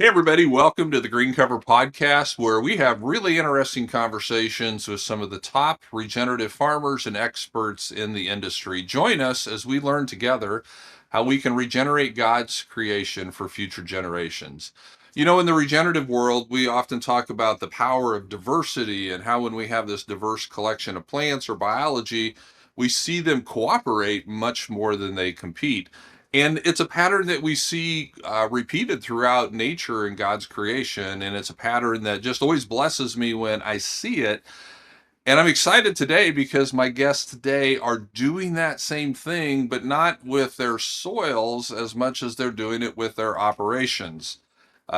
Hey, everybody, welcome to the Green Cover Podcast, where we have really interesting conversations with some of the top regenerative farmers and experts in the industry. Join us as we learn together how we can regenerate God's creation for future generations. You know, in the regenerative world, we often talk about the power of diversity and how when we have this diverse collection of plants or biology, we see them cooperate much more than they compete. And it's a pattern that we see repeated throughout nature and God's creation. And it's a pattern that just always blesses me when I see it. And I'm excited today because my guests today are doing that same thing, but not with their soils as much as they're doing it with their operations.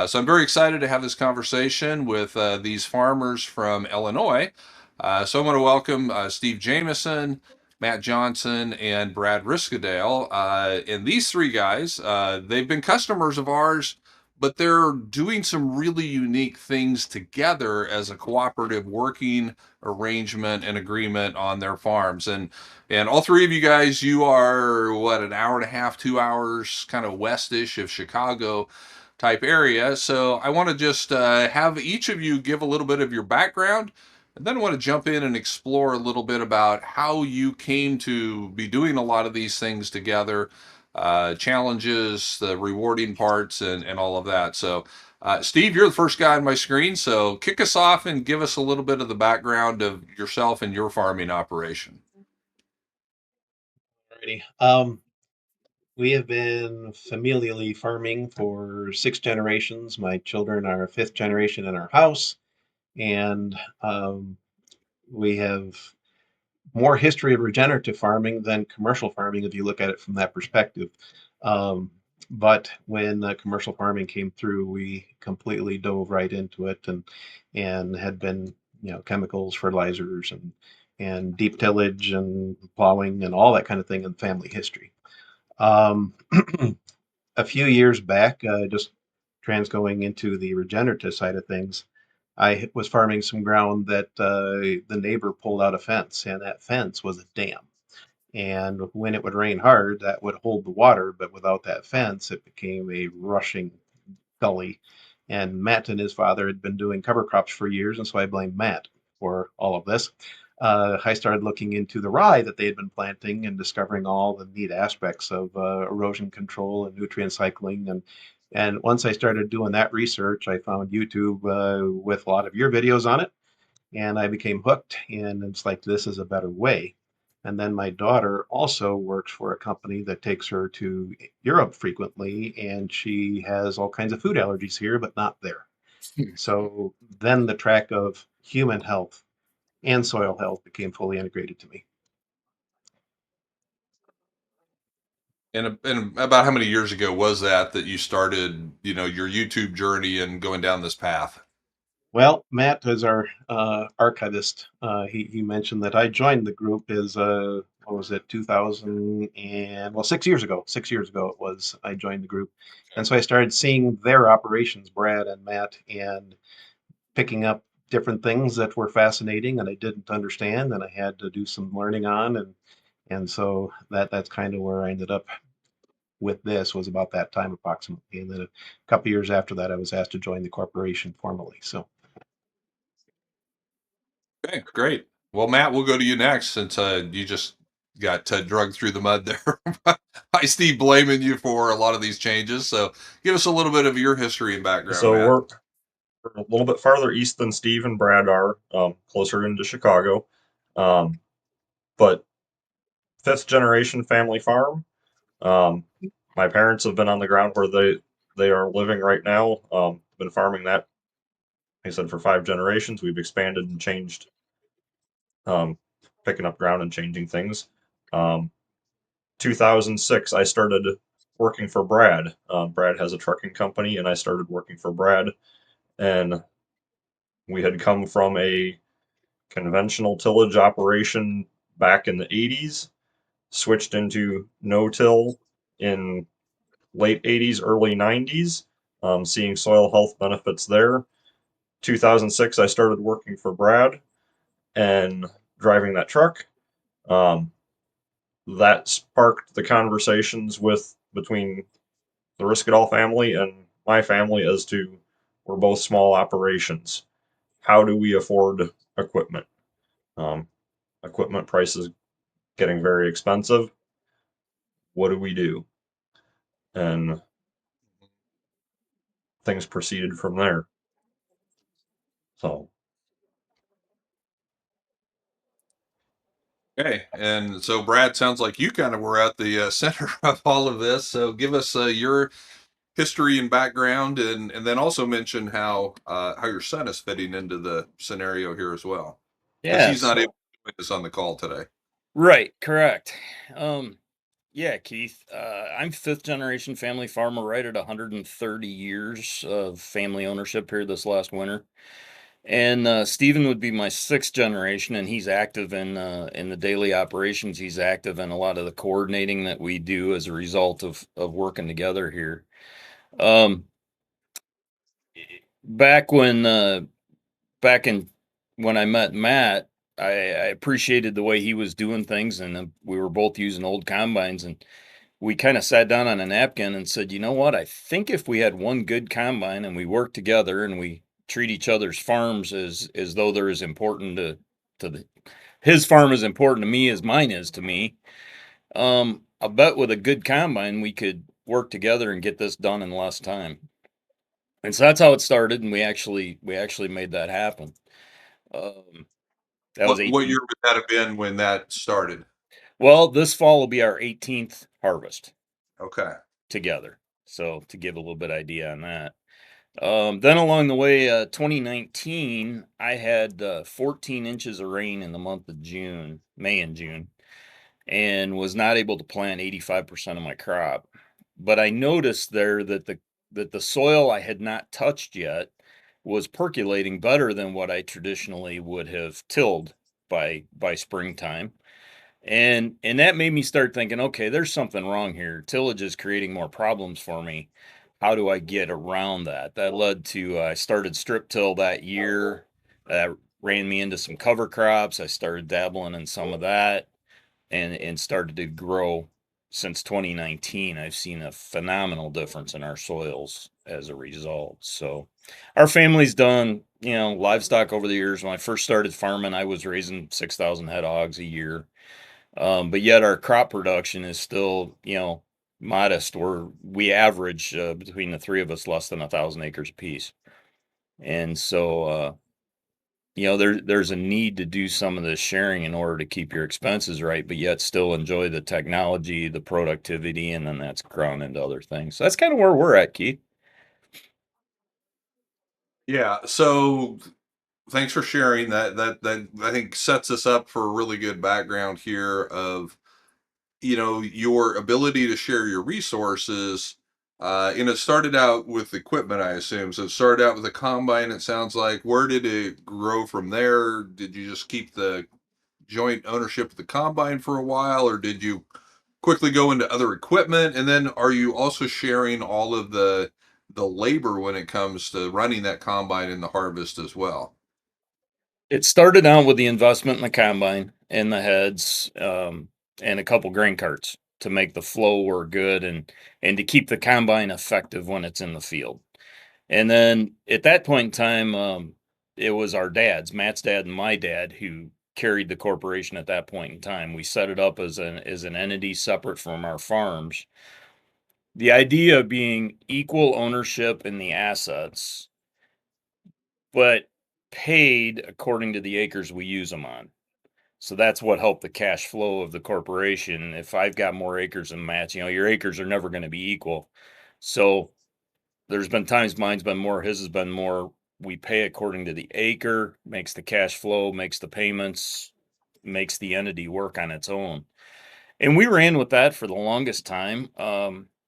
So I'm very excited to have this conversation with these farmers from Illinois. So I'm going to welcome Steve Jameson, Matt Johnson, and Brad Riskadale. And these three guys, they've been customers of ours, but they're doing some really unique things together as a cooperative working arrangement and agreement on their farms. And all three of you guys, you are what, an hour and a half, 2 hours, kind of westish of Chicago type area. So I want to just have each of you give a little bit of your background, and then I want to jump in and explore a little bit about how you came to be doing a lot of these things together, challenges, the rewarding parts, and all of that. So, Steve, you're the first guy on my screen. So kick us off and give us a little bit of the background of yourself and your farming operation. Alrighty. We have been familially farming for 6 generations. My children are fifth generation in our house, and we have more history of regenerative farming than commercial farming if you look at it from that perspective. Um, but when commercial farming came through, we completely dove right into it and had been, chemicals, fertilizers, and deep tillage and plowing and all that kind of thing in family history. Um, a few years back, just going into the regenerative side of things, I was farming some ground that the neighbor pulled out a fence, and that fence was a dam. And when it would rain hard, that would hold the water, but without that fence, it became a rushing gully. And Matt and his father had been doing cover crops for years, and so I blamed Matt for all of this. I started looking into the rye that they had been planting and discovering all the neat aspects of erosion control and nutrient cycling. And once I started doing that research, I found YouTube with a lot of your videos on it, and I became hooked. And it's like, this is a better way. And then my daughter also works for a company that takes her to Europe frequently, and she has all kinds of food allergies here, but not there. So then the track of human health and soil health became fully integrated to me. And about how many years ago was that you started, your YouTube journey and going down this path? Well, Matt is our archivist. He mentioned that I joined the group as what was it, 2000 and well, 6 years ago. 6 years ago it was I joined the group, and so I started seeing their operations, Brad and Matt, and picking up different things that were fascinating and I didn't understand, and I had to do some learning on, and so that's kind of where I ended up with this was about that time approximately, and then a couple years after that, I was asked to join the corporation formally. So. Okay, great. Well, Matt, we'll go to you next since you just got drugged through the mud there by Steve blaming you for a lot of these changes. So give us a little bit of your history and background, So Matt. we're a little bit farther east than Steve and Brad are, closer into Chicago. Um, but fifth generation family farm. Um, my parents have been on the ground where they are living right now. Been farming that, like I said, for 5 generations. We've expanded and changed, um, picking up ground and changing things. Um, 2006, I started working for Brad. Brad has a trucking company, and I started working for Brad. And we had come from a conventional tillage operation back in the 80s, switched into no-till in late 80s, early 90s, seeing soil health benefits there. 2006, I started working for Brad and driving that truck. Um, that sparked the conversations with between the Riskadal family and my family as to we're both small operations. How do we afford equipment? Um, Equipment prices getting very expensive. What do we do? And things proceeded from there. So Okay, and so Brad, sounds like you kind of were at the center of all of this. So give us your history and background, and then also mention how your son is fitting into the scenario here as well, because Yeah, he's not able so to join us on the call today. right, correct. Yeah, Keith, I'm fifth generation family farmer right at 130 years of family ownership here this last winter. And Stephen would be my sixth generation, and he's active in the daily operations. He's active in a lot of the coordinating that we do as a result of working together here. Um, back when back in when I met Matt, I appreciated the way he was doing things, and we were both using old combines, and we kind of sat down on a napkin and said, you know what? I think if we had one good combine and we work together and we treat each other's farms as though they're as important his farm is important to me as mine is to me. I bet with a good combine we could work together and get this done in less time. And so that's how it started, and we actually made that happen. Um, that was What 18. year would that have been when that started? Well, this fall will be our 18th harvest Okay. together. So to give a little bit idea on that. Then along the way, 2019, I had 14 inches of rain in the month of June, May and June, and was not able to plant 85% of my crop. But I noticed there that the soil I had not touched yet was percolating better than what I traditionally would have tilled by springtime. And that made me start thinking, okay, there's something wrong here. Tillage is creating more problems for me. How do I get around that? That led to I started strip till that year. That ran me into some cover crops. I started dabbling in some of that and started to grow. Since 2019, I've seen a phenomenal difference in our soils as a result. So our family's done, livestock over the years. When I first started farming, I was raising 6,000 head hogs a year. But yet our crop production is still, modest. We average between the three of us less than 1,000 acres apiece. And so, there's a need to do some of this sharing in order to keep your expenses right, but yet still enjoy the technology, the productivity, and then that's grown into other things. So that's kind of where we're at, Keith. Yeah. So thanks for sharing that. That I think sets us up for a really good background here of your ability to share your resources. And it started out with equipment, I assume. So it started out with a combine, it sounds like. Where did it grow from there? Did you just keep the joint ownership of the combine for a while, or did you quickly go into other equipment? And then are you also sharing all of the labor when it comes to running that combine in the harvest as well? It started out with the investment in the combine and the heads, and a couple grain carts to make the flow work good and to keep the combine effective when it's in the field. And then at that point in time, it was our dads, Matt's dad and my dad, who carried the corporation at that point in time. We set it up as an entity separate from our farms. The idea being equal ownership in the assets, but paid according to the acres we use them on. So that's what helped the cash flow of the corporation. If I've got more acres than Matt's, your acres are never going to be equal. So there's been times mine's been more, his has been more. We pay according to the acre, makes the cash flow, makes the payments, makes the entity work on its own. And we ran with that for the longest time.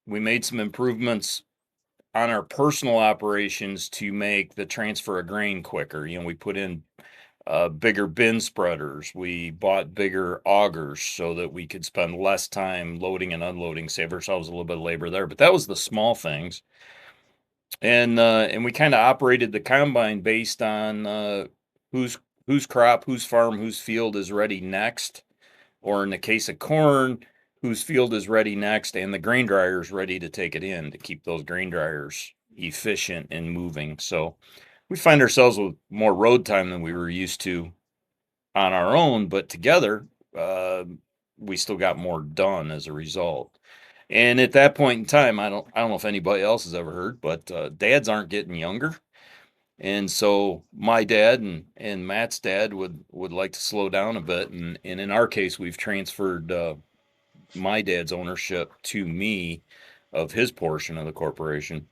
We made some improvements on our personal operations to make the transfer of grain quicker. We put in bigger bin spreaders. We bought bigger augers so that we could spend less time loading and unloading, save ourselves a little bit of labor there. But that was the small things. And we kind of operated the combine based on whose whose crop, whose farm, whose field is ready next, or in the case of corn, whose field is ready next, and the grain dryer is ready to take it in to keep those grain dryers efficient in moving. So we find ourselves with more road time than we were used to on our own, but together, uh, we still got more done as a result. And at that point in time, I don't know if anybody else has ever heard, but dads aren't getting younger. And so my dad and Matt's dad would like to slow down a bit. And in our case, we've transferred my dad's ownership to me of his portion of the corporation.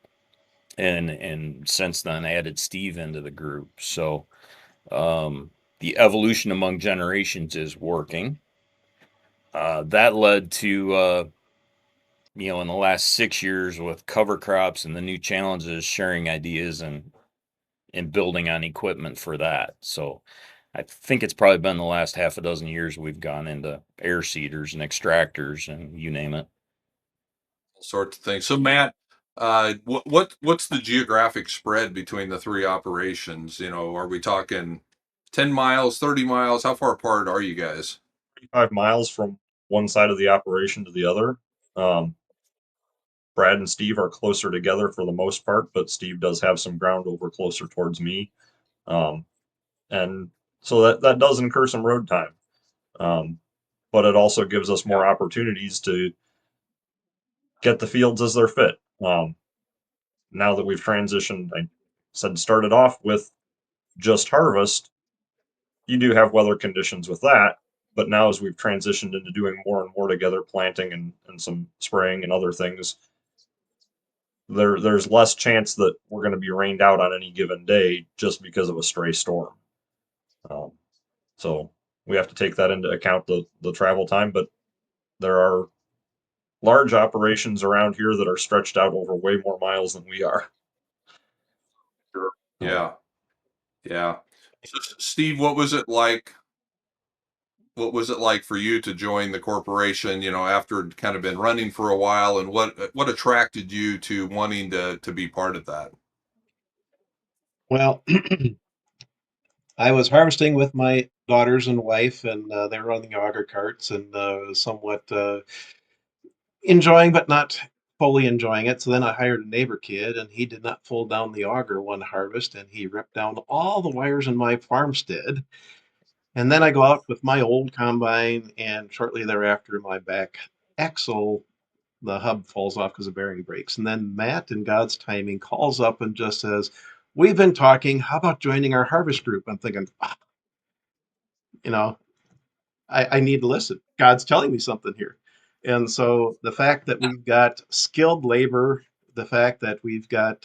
And since then added Steve into the group. So the evolution among generations is working. That led to in the last 6 years with cover crops and the new challenges, sharing ideas and building on equipment for that. So I think it's probably been the last half a dozen years we've gone into air seeders and extractors and you name it. All sorts of things. So Matt, what's the geographic spread between the three operations? Are we talking 10 miles, 30 miles? How far apart are you guys? 5 miles from one side of the operation to the other. Um, Brad and Steve are closer together for the most part, but Steve does have some ground over closer towards me. Um, and so that does incur some road time. Um, but it also gives us more opportunities to get the fields as they're fit. Now that we've transitioned, I said started off with just harvest, you do have weather conditions with that. But now as we've transitioned into doing more and more together, planting and some spraying and other things, there's less chance that we're going to be rained out on any given day just because of a stray storm. Um, so we have to take that into account, the travel time. But there are large operations around here that are stretched out over way more miles than we are. Sure. So Yeah. Yeah. So Steve, what was it like? What was it like for you to join the corporation, after it kind of been running for a while, and what attracted you to wanting to be part of that? Well, I was harvesting with my daughters and wife, and they were on the auger carts and somewhat enjoying, but not fully enjoying it. So then I hired a neighbor kid, and he did not pull down the auger one harvest, and he ripped down all the wires in my farmstead. And then I go out with my old combine, and shortly thereafter, my back axle, the hub falls off because the bearing breaks. And then Matt, in God's timing, calls up and just says, "We've been talking. How about joining our harvest group?" I'm thinking, you know, I need to listen. God's telling me something here. And so the fact that we've got skilled labor, the fact that we've got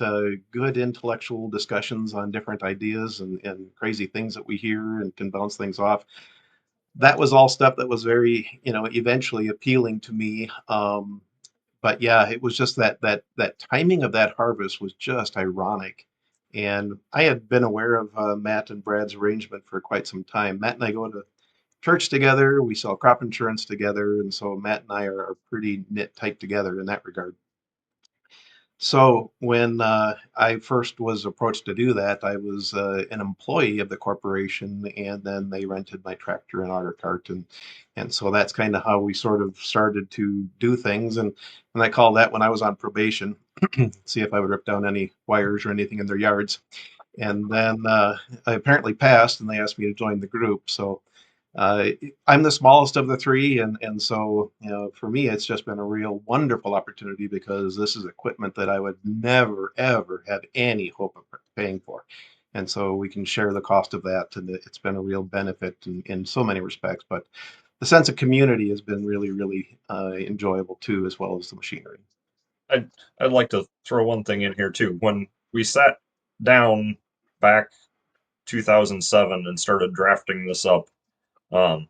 good intellectual discussions on different ideas and crazy things that we hear and can bounce things off, that was all stuff that was very, eventually appealing to me. But yeah, it was just that timing of that harvest was just ironic. And I had been aware of Matt and Brad's arrangement for quite some time. Matt and I go to church together, we sell crop insurance together, and so Matt and I are pretty knit tight together in that regard. So when I first was approached to do that, I was an employee of the corporation, and then they rented my tractor and auger cart, and so that's kind of how we sort of started to do things. And I call that when I was on probation, see if I would rip down any wires or anything in their yards. And then I apparently passed, and they asked me to join the group. So uh, I'm the smallest of the three, and so for me, it's just been a real wonderful opportunity because this is equipment that I would never ever have any hope of paying for, and so we can share the cost of that, and it's been a real benefit in so many respects. But the sense of community has been really, really enjoyable too, as well as the machinery. I'd like to throw one thing in here too. When we sat down back 2007 and started drafting this up, um,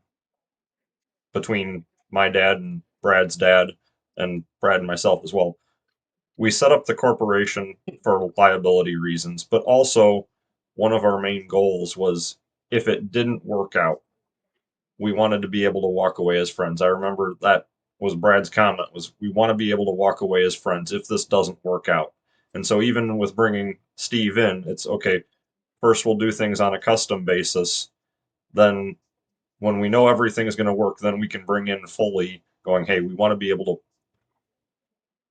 between my dad and Brad's dad and Brad and myself as well, we set up the corporation for liability reasons, but also one of our main goals was if it didn't work out, we wanted to be able to walk away as friends. I remember that was Brad's comment was we want to be able to walk away as friends if this doesn't work out. And so even with bringing Steve in, it's okay, first we'll do things on a custom basis, then when we know everything is going to work, then we can bring in fully going, hey, we want to be able to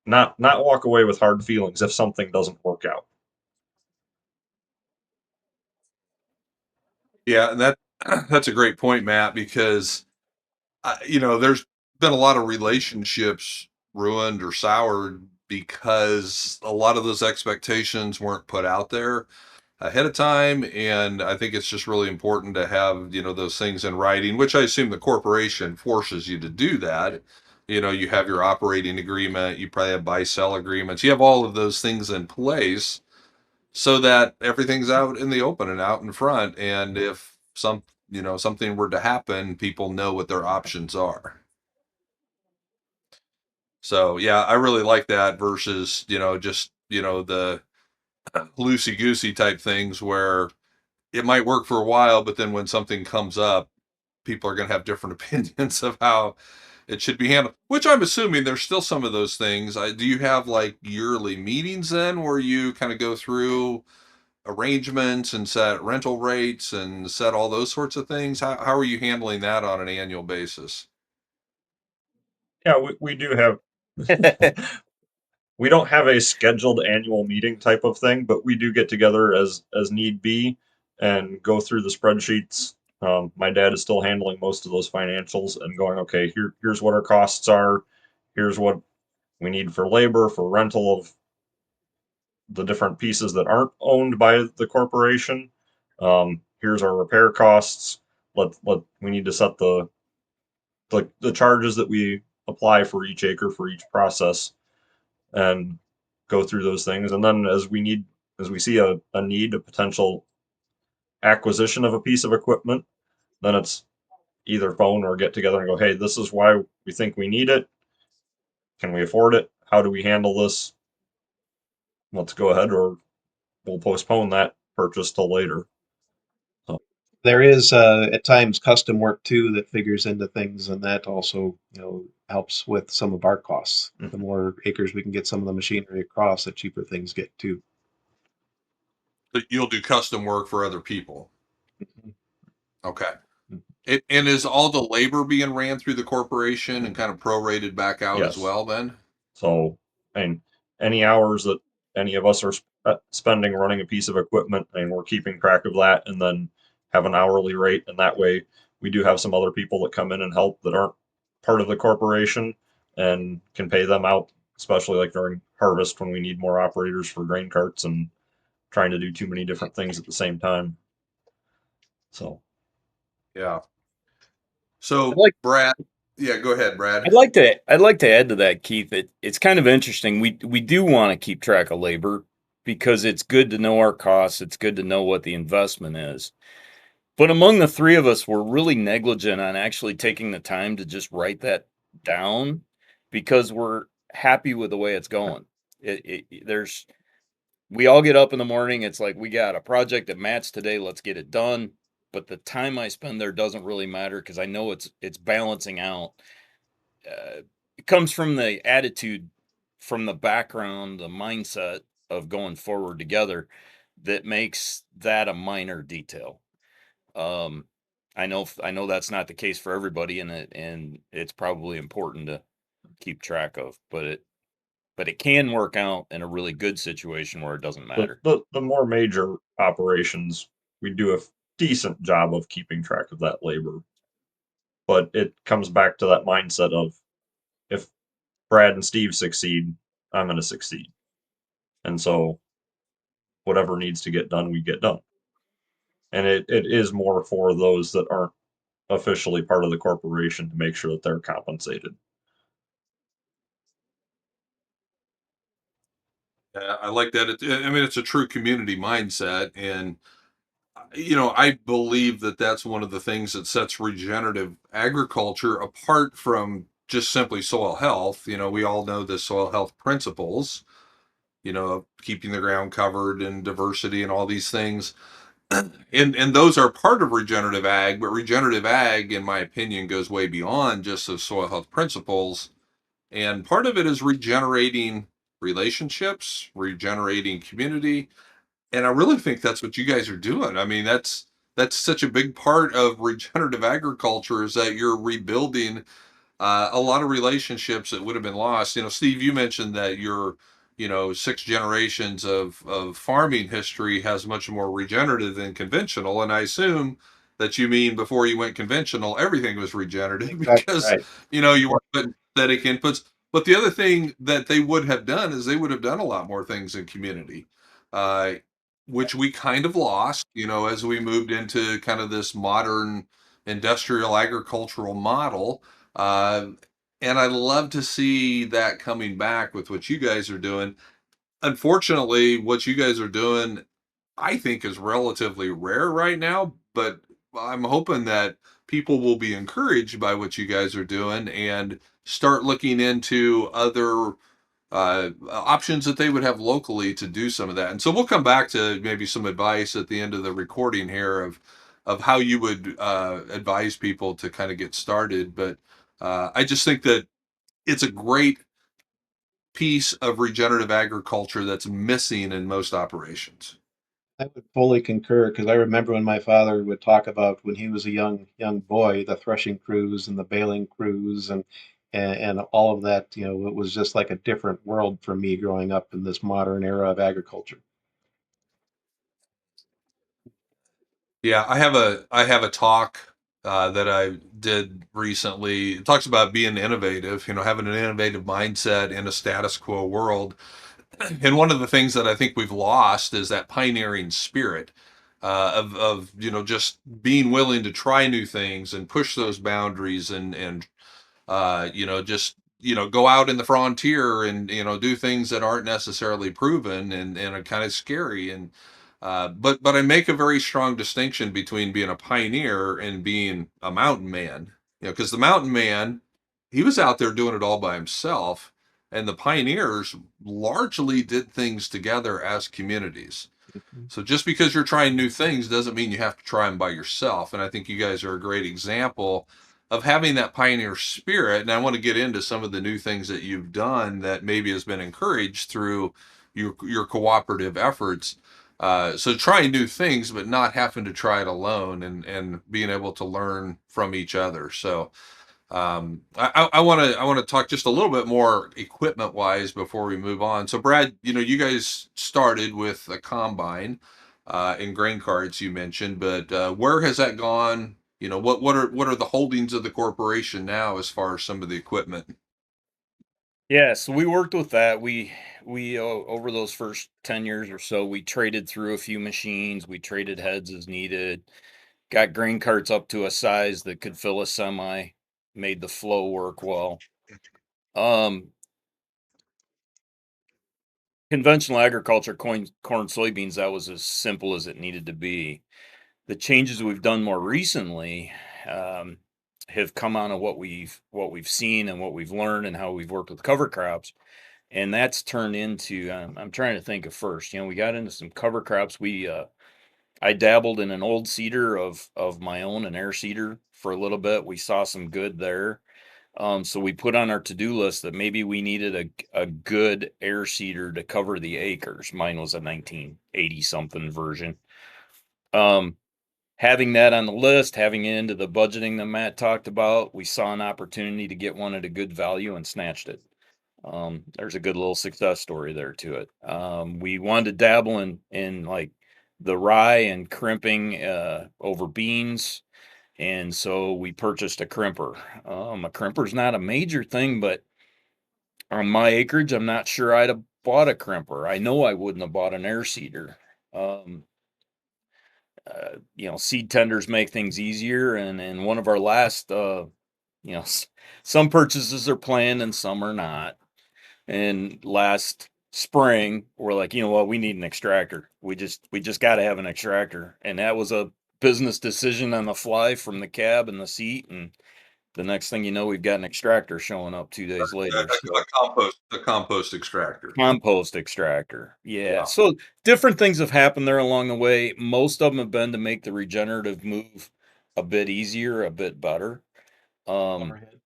not walk away with hard feelings if something doesn't work out. Yeah, and that that's a great point, Matt, because there's been a lot of relationships ruined or soured because a lot of those expectations weren't put out there ahead of time. And I think it's just really important to have, those things in writing, which I assume the corporation forces you to do that. You have your operating agreement, you probably have buy sell agreements, you have all of those things in place so that everything's out in the open and out in front. And if something were to happen, people know what their options are. So yeah, I really like that versus, just, the loosey goosey type things where it might work for a while, but then when something comes up, people are going to have different opinions of how it should be handled, which I'm assuming there's still some of those things. Do you have like yearly meetings then where you kind of go through arrangements and set rental rates and set all those sorts of things? How are you handling that on an annual basis? Yeah, we do have we don't have a scheduled annual meeting type of thing, but we do get together as need be and go through the spreadsheets. My dad is still handling most of those financials and going, okay, here's what our costs are. Here's what we need for labor, for rental of the different pieces that aren't owned by the corporation. Here's our repair costs. Let we need to set the charges that we apply for each acre for each process and go through those things. And then as we see a need, a potential acquisition of a piece of equipment, then it's either phone or get together and go, hey, this is why we think we need it. Can we afford it? How do we handle this? Let's go ahead, or we'll postpone that purchase till later. So, There is at times custom work too that figures into things, and that also, helps with some of our costs. The more acres we can get some of the machinery across, the cheaper things get too. But you'll do custom work for other people. Mhm. Okay. And is all the labor being ran through the corporation and kind of prorated back out as yes. well then? So, and any hours that any of us are spending running a piece of equipment, and we're keeping track of that, and then have an hourly rate. And that way, we do have some other people that come in and help that aren't part of the corporation and can pay them out, especially like during harvest when we need more operators for grain carts and trying to do too many different things at the same time. So, Yeah. I'd So like Brad, yeah, go ahead, Brad. I'd like to add to that, Keith. It's kind of interesting. We do want to keep track of labor because it's good to know our costs. It's good to know what the investment is. But among the three of us, we're really negligent on actually taking the time to just write that down because we're happy with the way it's going. There's we all get up in the morning. It's like we got a project that Matt's today. Let's get it done. But the time I spend there doesn't really matter because I know it's balancing out. It comes from the attitude, from the background, the mindset of going forward together that makes that a minor detail. Um, I know that's not the case for everybody, and it's probably important to keep track of, but it can work out in a really good situation where it doesn't matter. the more major operations, we do a decent job of keeping track of that labor. But it comes back to that mindset of if Brad and Steve succeed, I'm going to succeed. And so whatever needs to get done, we get done. And it is more for those that aren't officially part of the corporation to make sure that they're compensated. I like that. I mean, it's a true community mindset. And, I believe that that's one of the things that sets regenerative agriculture apart from just simply soil health. We all know the soil health principles, keeping the ground covered and diversity and all these things. And those are part of regenerative ag, but regenerative ag, in my opinion, goes way beyond just those soil health principles. And part of it is regenerating relationships, regenerating community. And I really think that's what you guys are doing. I mean, that's such a big part of regenerative agriculture is that you're rebuilding a lot of relationships that would have been lost. Steve, you mentioned that your, 6 generations of farming history has much more regenerative than conventional. And I assume that you mean before you went conventional, everything was regenerative Exactly because, right. you weren't putting synthetic inputs. But the other thing that they would have done is they would have done a lot more things in community, uh, which we kind of lost, as we moved into kind of this modern industrial agricultural model. Uh, and I love to see that coming back with what you guys are doing. Unfortunately, what you guys are doing, I think, is relatively rare right now, but I'm hoping that people will be encouraged by what you guys are doing and start looking into other options that they would have locally to do some of that. And so we'll come back to maybe some advice at the end of the recording here of how you would advise people to kind of get started. But I just think that it's a great piece of regenerative agriculture that's missing in most operations. I would fully concur because I remember when my father would talk about when he was a young boy, the threshing crews and the baling crews and all of that. It was just like a different world for me growing up in this modern era of agriculture. Yeah, I have a talk that I did recently. It talks about being innovative, having an innovative mindset in a status quo world. And one of the things that I think we've lost is that pioneering spirit of just being willing to try new things and push those boundaries and just go out in the frontier and do things that aren't necessarily proven and are kind of scary. And but I make a very strong distinction between being a pioneer and being a mountain man. Because the mountain man, he was out there doing it all by himself, and the pioneers largely did things together as communities. Mhm. So just because you're trying new things doesn't mean you have to try them by yourself. And I think you guys are a great example of having that pioneer spirit. And I want to get into some of the new things that you've done that maybe has been encouraged through your cooperative efforts. So trying new things, but not having to try it alone and being able to learn from each other. So I want to talk just a little bit more equipment wise before we move on. So Brad, you guys started with a combine and grain carts you mentioned, but where has that gone? What are the holdings of the corporation now as far as some of the equipment? Yeah, so we worked with that. We over those first 10 years or so, we traded through a few machines, we traded heads as needed, got grain carts up to a size that could fill a semi, made the flow work well. Um, Conventional agriculture, corn, soybeans, that was as simple as it needed to be. The changes we've done more recently um, have come out of what we've seen and what we've learned and how we've worked with cover crops, and that's turned into. I'm trying to think of first. We got into some cover crops. I dabbled in an old seeder of my own, an air seeder for a little bit. We saw some good there. So we put on our to-do list that maybe we needed a good air seeder to cover the acres. Mine was a 1980 something version. Um, Having that on the list, having it into the budgeting that Matt talked about, we saw an opportunity to get one at a good value and snatched it. There's a good little success story there to it. We wanted to dabble in like the rye and crimping over beans, and so we purchased a crimper. A crimper's not a major thing, but on my acreage, I'm not sure I'd have bought a crimper. I know I wouldn't have bought an air seeder. Um, Seed tenders make things easier, and one of our last, some purchases are planned and some are not. And last spring, we're like, you know what, we need an extractor. We just got to have an extractor, and that was a business decision on the fly from the cab and the seat, and the next thing you know, we've got an extractor showing up 2 days A, later. So a compost extractor. compost extractor. Yeah. Yeah. So different things have happened there along the way. Most of them have been to make the regenerative move a bit easier, a bit better. Um, Overhead.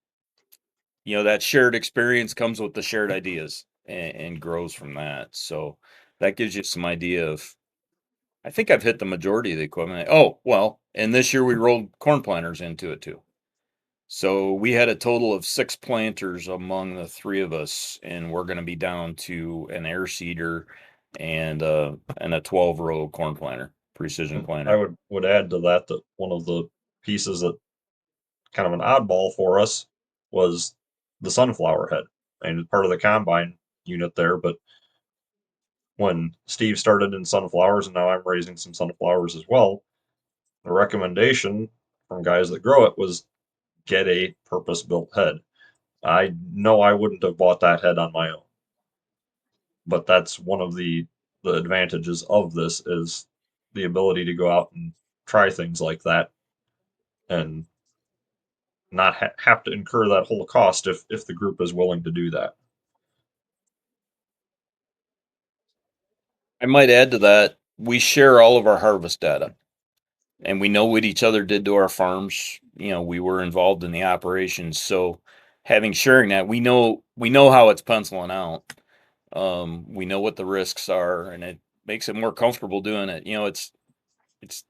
that shared experience comes with the shared ideas and grows from that. So that gives you some idea of, I think I've hit the majority of the equipment. Oh, well, and this year we rolled corn planters into it too. So we had a total of 6 planters among the 3 of us, and we're gonna be down to an air seeder and a 12-row corn planter, precision And I planter. would add to that that one of the pieces that kind of an oddball for us was the sunflower head. I mean, part of the combine unit there, but when Steve started in sunflowers and now I'm raising some sunflowers as well, the recommendation from guys that grow it was get a purpose-built head. I know I wouldn't have bought that head on my own, but that's one of the advantages of this is the ability to go out and try things like that and not have to incur that whole cost if the group is willing to do that. I might add to that, we share all of our harvest data, and we know what each other did to our farms. You know, we were involved in the operations, so having sharing that, we know how it's penciling out. We know what the risks are, and it makes it more comfortable doing it. You know, it's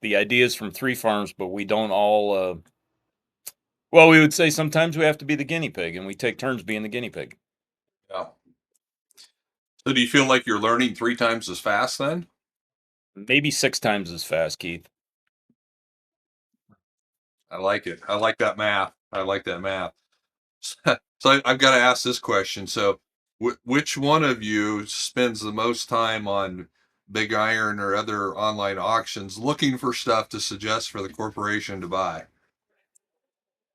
the ideas from 3 farms, but we don't all, well, we would say sometimes we have to be the guinea pig, and we take turns being the guinea pig. Yeah. So do you feel like you're learning 3 times as fast then? Maybe 6 times as fast, Keith. I like it. I like that math. I like that math. So I've got to ask this question. So, which one of you spends the most time on Big Iron or other online auctions looking for stuff to suggest for the corporation to buy?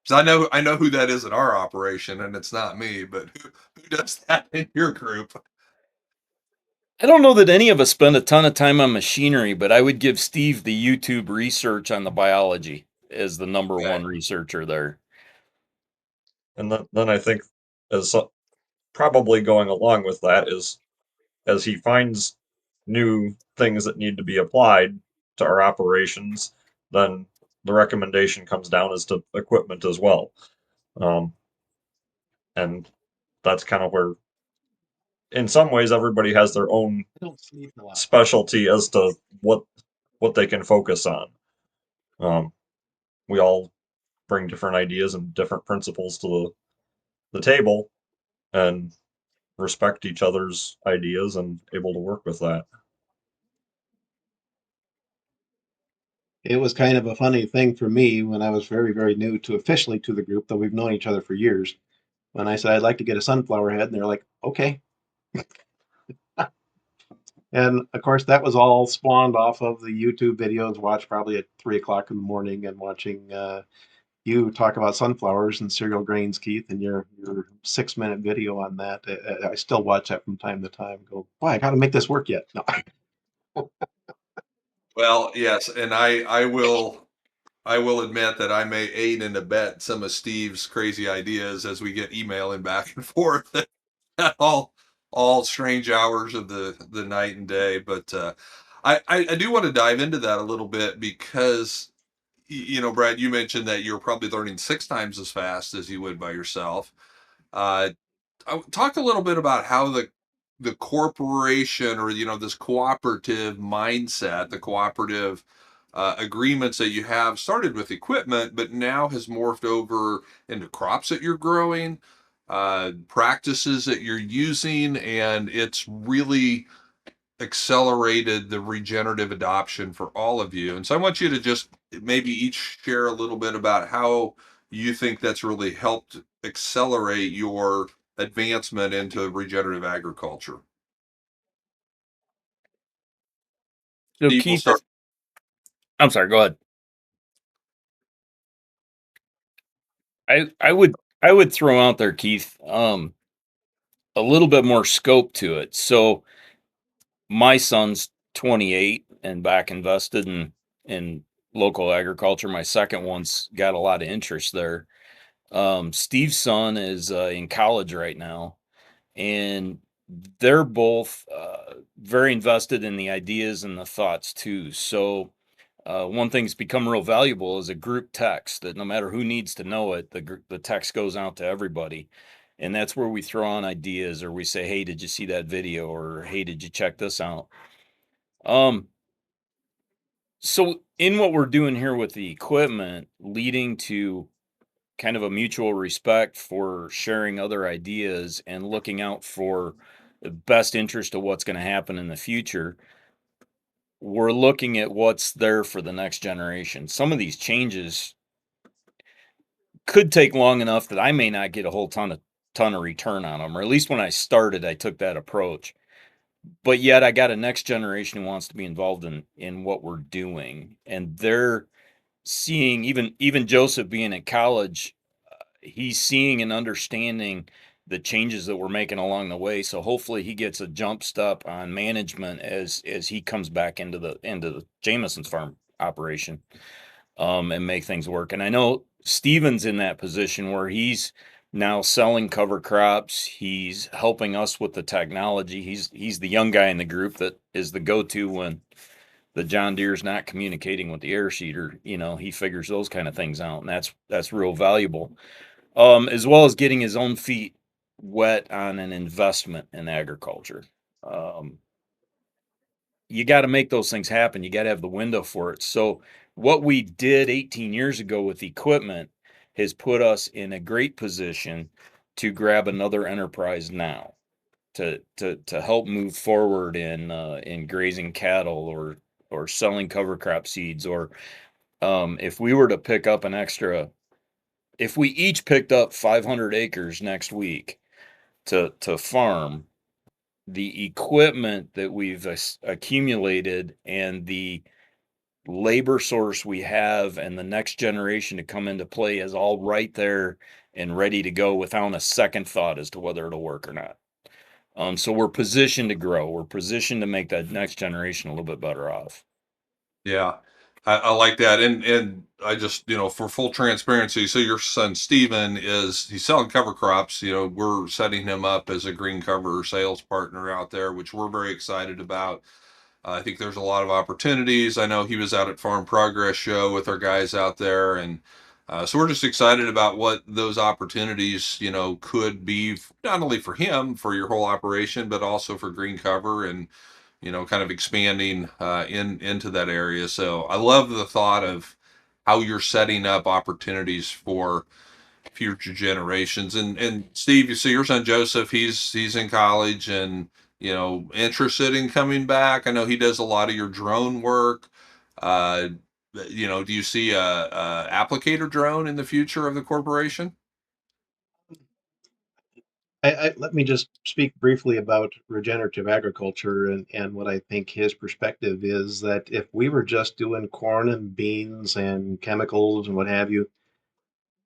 Because I know who that is in our operation, and it's not me. But who does that in your group? I don't know that any of us spend a ton of time on machinery, but I would give Steve the YouTube research on the biology as the number Okay. 1 researcher there. And then I think as probably going along with that is as he finds new things that need to be applied to our operations, then the recommendation comes down as to equipment as well. Um, and that's kind of where, in some ways, everybody has their own I don't sleep a lot. specialty as to what they can focus on. Um, we all bring different ideas and different principles to the table and respect each other's ideas and able to work with that. It was kind of a funny thing for me when I was very, very new to officially to the group, though we've known each other for years. When I said I'd like to get a sunflower head, and they're like, okay. And of course, that was all spawned off of the YouTube videos watched probably at 3 o'clock in the morning and watching you talk about sunflowers and cereal grains, Keith, and your 6 minute video on that. I still watch that from time to time. Go, boy, I got to make this work yet. No. Well, yes, and I will admit that I may aid and abet some of Steve's crazy ideas as we get emailing back and forth at all strange hours of the night and day. But I do want to dive into that a little bit because Brad, you mentioned that you're probably learning 6 times as fast as you would by yourself. Uh, talk a little bit about how the corporation or this cooperative mindset, the cooperative agreements that you have started with equipment, but now has morphed over into crops that you're growing, practices that you're using, and it's really accelerated the regenerative adoption for all of you. And so I want you to just maybe each share a little bit about how you think that's really helped accelerate your advancement into regenerative agriculture. So Steve, we'll Keith, start. I'm sorry, go ahead. I would throw out there, Keith, a little bit more scope to it. So my son's 28 and back invested in local agriculture. My second one's got a lot of interest there. Steve's son is in college right now, and they're both very invested in the ideas and the thoughts too. So one thing's become real valuable is a group text that no matter who needs to know it, the text goes out to everybody. And that's where we throw on ideas or we say, hey, did you see that video? Or hey, did you check this out? Um, so in what we're doing here with the equipment leading to kind of a mutual respect for sharing other ideas and looking out for the best interest of what's going to happen in the future, we're looking at what's there for the next generation. Some of these changes could take long enough that I may not get a whole ton of return on them, or at least when I started, I took that approach. But yet I got a next generation who wants to be involved in what we're doing, and they're seeing, even Joseph being in college, he's seeing and understanding the changes that we're making along the way. So hopefully he gets a jump step on management as he comes back into the Jameson's farm operation, and make things work. And I know Steven's in that position where he's now selling cover crops. He's helping us with the technology. He's the young guy in the group that is the go-to when the John Deere's not communicating with the air seeder. He figures those kind of things out, and that's real valuable. As well as getting his own feet wet on an investment in agriculture. Um, you got to make those things happen. You got to have the window for it. So what we did 18 years ago with equipment has put us in a great position to grab another enterprise now to help move forward in grazing cattle or selling cover crop seeds, or if we were to pick up if we each picked up 500 acres next week to farm, the equipment that we've accumulated and the labor source we have and the next generation to come into play is all right there and ready to go without a second thought as to whether it'll work or not. So we're positioned to grow. We're positioned to make that next generation a little bit better off. Yeah, I like that, and I just, for full transparency, so your son Steven he's selling cover crops. We're setting him up as a green cover sales partner out there, which we're very excited about. I think there's a lot of opportunities. I know he was out at Farm Progress Show with our guys out there, and so we're just excited about what those opportunities, could be not only for him for your whole operation, but also for green cover and kind of expanding into that area. So I love the thought of how you're setting up opportunities for future generations. And Steve, you see your son Joseph, he's in college and interested in coming back. I know he does a lot of your drone work. Uh, do you see a applicator drone in the future of the corporation? Let me just speak briefly about regenerative agriculture and what I think his perspective is that if we were just doing corn and beans and chemicals and what have you,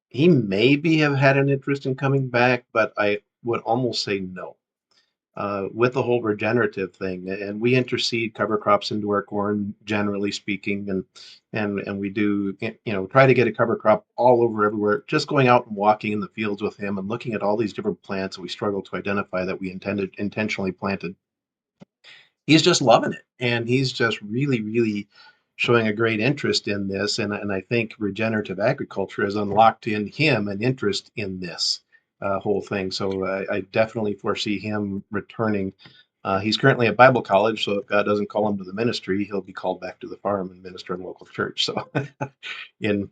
he maybe have had an interest in coming back, but I would almost say no. With the whole regenerative thing, and we interseed cover crops into our corn, generally speaking, and we do, try to get a cover crop all over everywhere. Just going out and walking in the fields with him and looking at all these different plants that we struggle to identify that we intended intentionally planted, he's just loving it, and he's just really, really showing a great interest in this. And I think regenerative agriculture has unlocked in him an interest in this whole thing. So I definitely foresee him returning. He's currently at Bible college, so if God doesn't call him to the ministry, he'll be called back to the farm and minister in local church. So in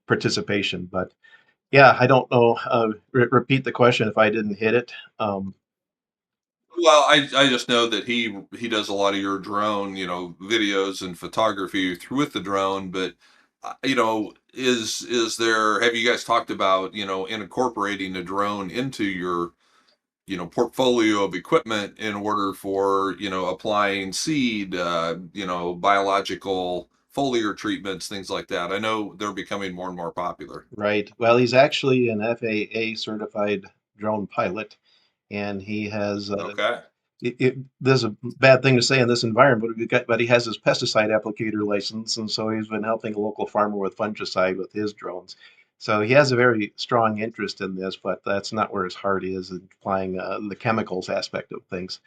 participation, but yeah, I don't know. Repeat the question if I didn't hit it. Well, I just know that he does a lot of your drone, videos and photography through with the drone, but is there have you guys talked about, incorporating a drone into your, portfolio of equipment in order for, applying seed, biological foliar treatments, things like that. I know they're becoming more and more popular. Right. Well, he's actually an FAA certified drone pilot, and he has Okay. there's a bad thing to say in this environment, but he has his pesticide applicator license, and so he's been helping a local farmer with fungicide with his drones. So he has a very strong interest in this, but that's not where his heart is in applying the chemicals aspect of things.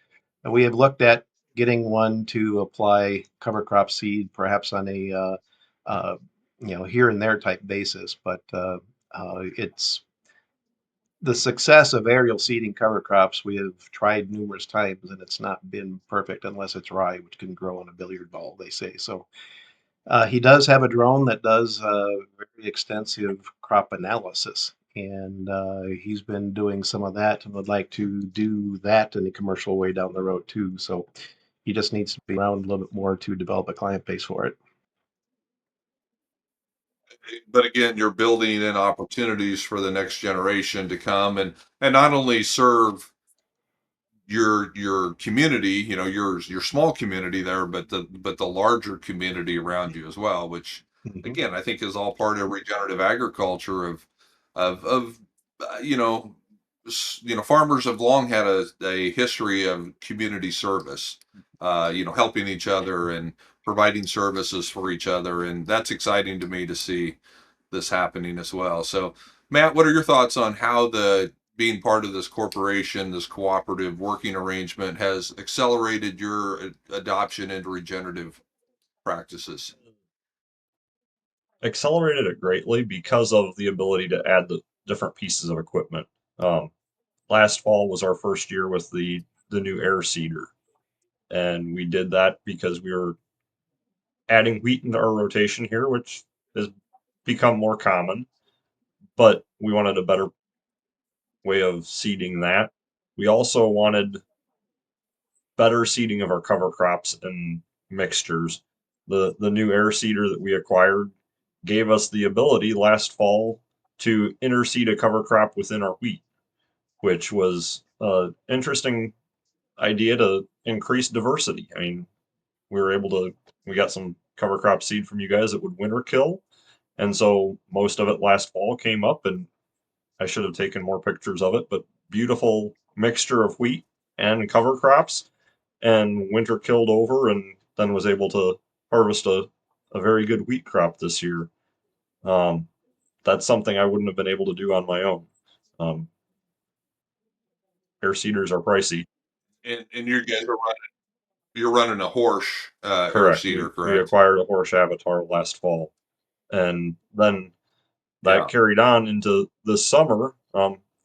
And we have looked at getting one to apply cover crop seed, perhaps on a uh, here and there type basis, but it's the success of aerial seeding cover crops we have tried numerous times and it's not been perfect unless it's rye, which can grow on a billiard ball, they say. So He does have a drone that does very extensive crop analysis, and he's been doing some of that and would like to do that in a commercial way down the road too. So he just needs to be around a little bit more to develop a client base for it. But again, you're building in opportunities for the next generation to come and not only serve your community, your small community there, but the larger community around you as well, which Mhm. again I think is all part of regenerative agriculture of farmers have long had a history of community service, helping each other and providing services for each other, and that's exciting to me to see this happening as well. So, Matt, what are your thoughts on how the being part of this corporation, this cooperative working arrangement, has accelerated your adoption into regenerative practices? Accelerated it greatly because of the ability to add the different pieces of equipment. Um, Last fall was our first year with the new air seeder, and we did that because we were adding wheat into our rotation here, which has become more common. But we wanted a better way of seeding that. We also wanted better seeding of our cover crops and mixtures. The new air seeder that we acquired gave us the ability last fall to interseed a cover crop within our wheat, which was an interesting idea to increase diversity. I mean, we were able to we got some cover crop seed from you guys that would winter kill, and so most of it last fall came up, and I should have taken more pictures of it, but beautiful mixture of wheat and cover crops, and winter killed over, and then was able to harvest a very good wheat crop this year. Um, that's something I wouldn't have been able to do on my own. Um, Air seeders are pricey. And you guys are you're running a horse air Correct. seeder, We correct? acquired a horse avatar last fall, and then that Yeah. carried on into the summer.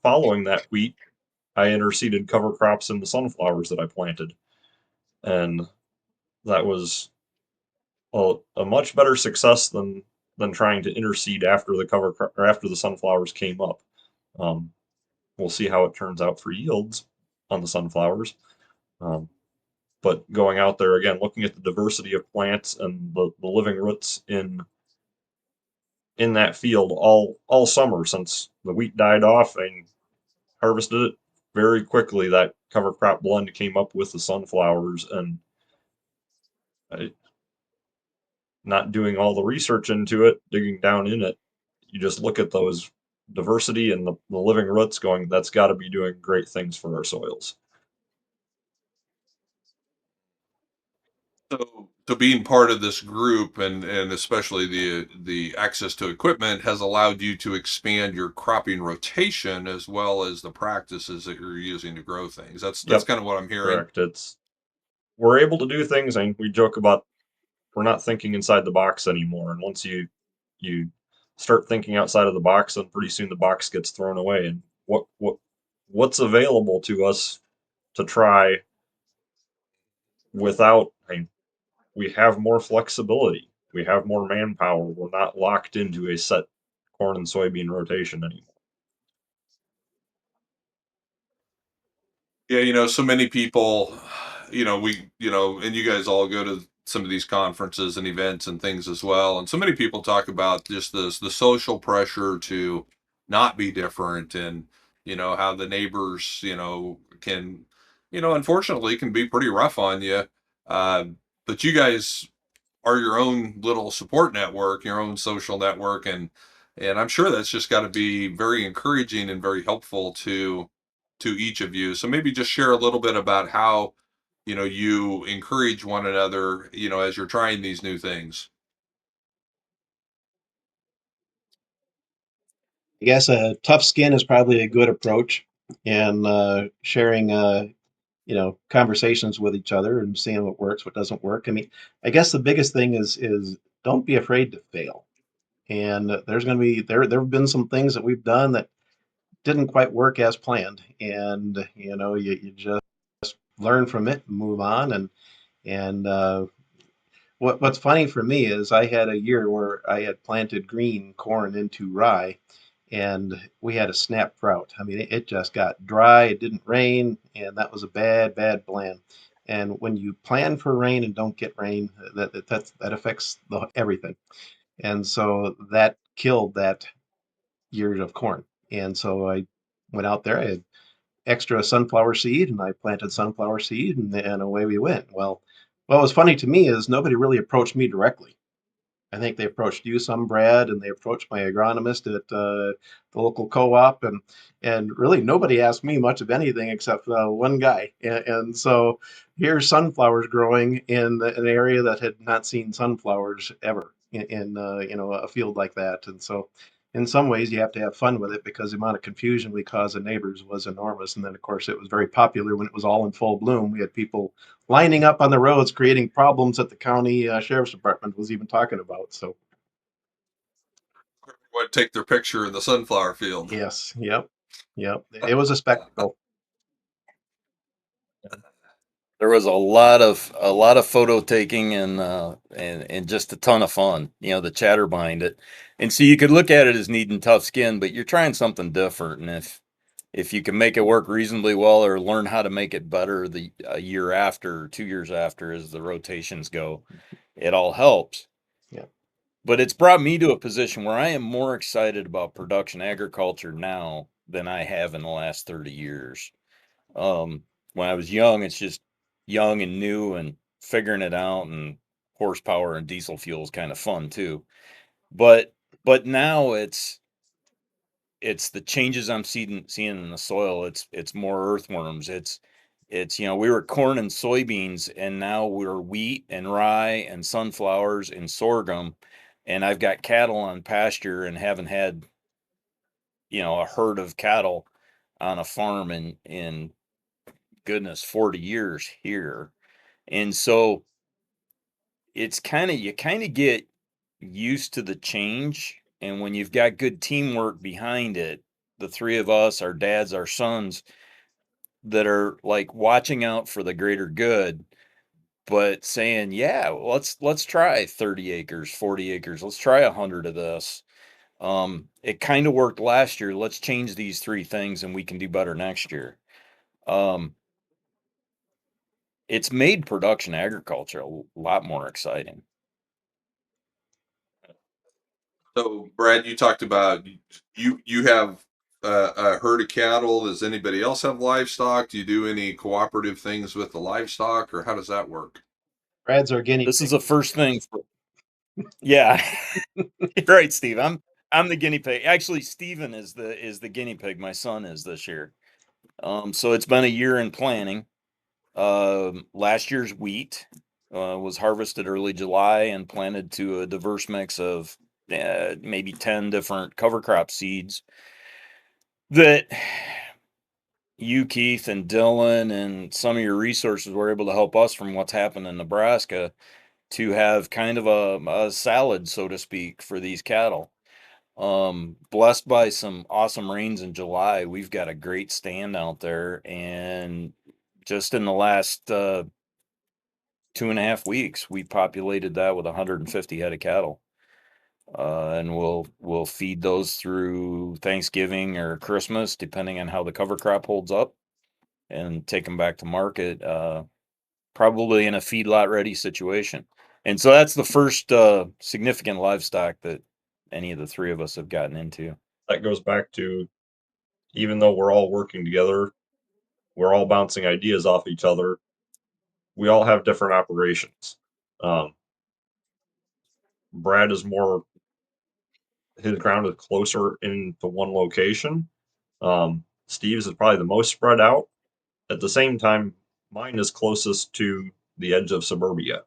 Following that wheat, I interseeded cover crops in the sunflowers that I planted, and that was a much better success than trying to interseed after the or after the sunflowers came up. Um, we'll see how it turns out for yields on the sunflowers. Um, but going out there again, looking at the diversity of plants and the living roots in that field all summer since the wheat died off and harvested it very quickly. That cover crop blend came up with the sunflowers, and I, not doing all the research into it, digging down in it, you just look at those diversity and the living roots going, that's got to be doing great things for our soils. So being part of this group and especially the access to equipment has allowed you to expand your cropping rotation as well as the practices that you're using to grow things. That's Yep, kind of what I'm hearing. correct. It's We're able to do things, and we joke about we're not thinking inside the box anymore. And once you start thinking outside of the box, then pretty soon the box gets thrown away. And what's available to us to try without, I mean, we have more flexibility. We have more manpower. We're not locked into a set corn and soybean rotation anymore. Yeah, so many people, and you guys all go to some of these conferences and events and things as well. And so many people talk about just the social pressure to not be different and, how the neighbors, can, unfortunately can be pretty rough on you. Uh, but you guys are your own little support network, your own social network, and I'm sure that's just got to be very encouraging and very helpful to each of you. So maybe just share a little bit about how you encourage one another, as you're trying these new things. I guess a tough skin is probably a good approach, and sharing conversations with each other and seeing what works, what doesn't work. I mean, I guess the biggest thing is don't be afraid to fail. And there's going to be there have been some things that we've done that didn't quite work as planned, and you just learn from it and move on, and What's funny for me is I had a year where I had planted green corn into rye, and we had a snap drought. I mean, it just got dry. It didn't rain, and that was a bad, bad plan. And when you plan for rain and don't get rain, that affects everything. And so that killed that year of corn. And so I went out there. I had extra sunflower seed, and I planted sunflower seed, and away we went. Well, what was funny to me is nobody really approached me directly. I think they approached you some, Brad, and they approached my agronomist at the local co-op, and really nobody asked me much of anything except one guy. And so here's sunflowers growing in an area that had not seen sunflowers ever in a field like that. And so in some ways you have to have fun with it because the amount of confusion we caused the neighbors was enormous. And then of course it was very popular when it was all in full bloom. We had people lining up on the roads, creating problems that the county sheriff's department was even talking about. So, Would take their picture in the sunflower field. yes, yep. It was a spectacle. There was a lot of photo taking and just a ton of fun. The chatter behind it, and so you could look at it as needing tough skin, but you're trying something different. And if you can make it work reasonably well, or learn how to make it better a year after, 2 years after, as the rotations go, it all helps. Yeah. But it's brought me to a position where I am more excited about production agriculture now than I have in the last 30 years. When I was young, it's just young and new and figuring it out, and horsepower and diesel fuel is kind of fun too. But now it's the changes I'm seeing in the soil. It's more earthworms. It's we were corn and soybeans, and now we're wheat and rye and sunflowers and sorghum. And I've got cattle on pasture and haven't had a herd of cattle on a farm in goodness 40 years here. And so it's you kind of get used to the change. And when you've got good teamwork behind it, the three of us, our dads, our sons, that are like watching out for the greater good, but saying, yeah, let's try 30 acres, 40 acres. Let's try 100 of this. It kind of worked last year. Let's change these three things and we can do better next year. Um, it's made production agriculture a lot more exciting. So, Brad, you talked about you have a herd of cattle. Does anybody else have livestock? Do you do any cooperative things with the livestock, or how does that work? Brad's our guinea This is pig. the first thing. Yeah, you're right, Steve. I'm the guinea pig. Actually, Steven is the guinea pig. My son is this year. So it's been a year in planning. Last year's wheat was harvested early July and planted to a diverse mix of maybe 10 different cover crop seeds that you, Keith, and Dylan, and some of your resources were able to help us from what's happened in Nebraska to have kind of a salad, so to speak, for these cattle. Blessed by some awesome rains in July, we've got a great stand out there, and just in the last 2.5 weeks, we populated that with 150 head of cattle. And we'll feed those through Thanksgiving or Christmas, depending on how the cover crop holds up, and take them back to market, probably in a feedlot ready situation. And so that's the first significant livestock that any of the three of us have gotten into. That goes back to, even though we're all working together, we're all bouncing ideas off each other. We all have different operations. Um, Brad is more, his ground is closer into one location. Steve's is probably the most spread out. At the same time, mine is closest to the edge of suburbia,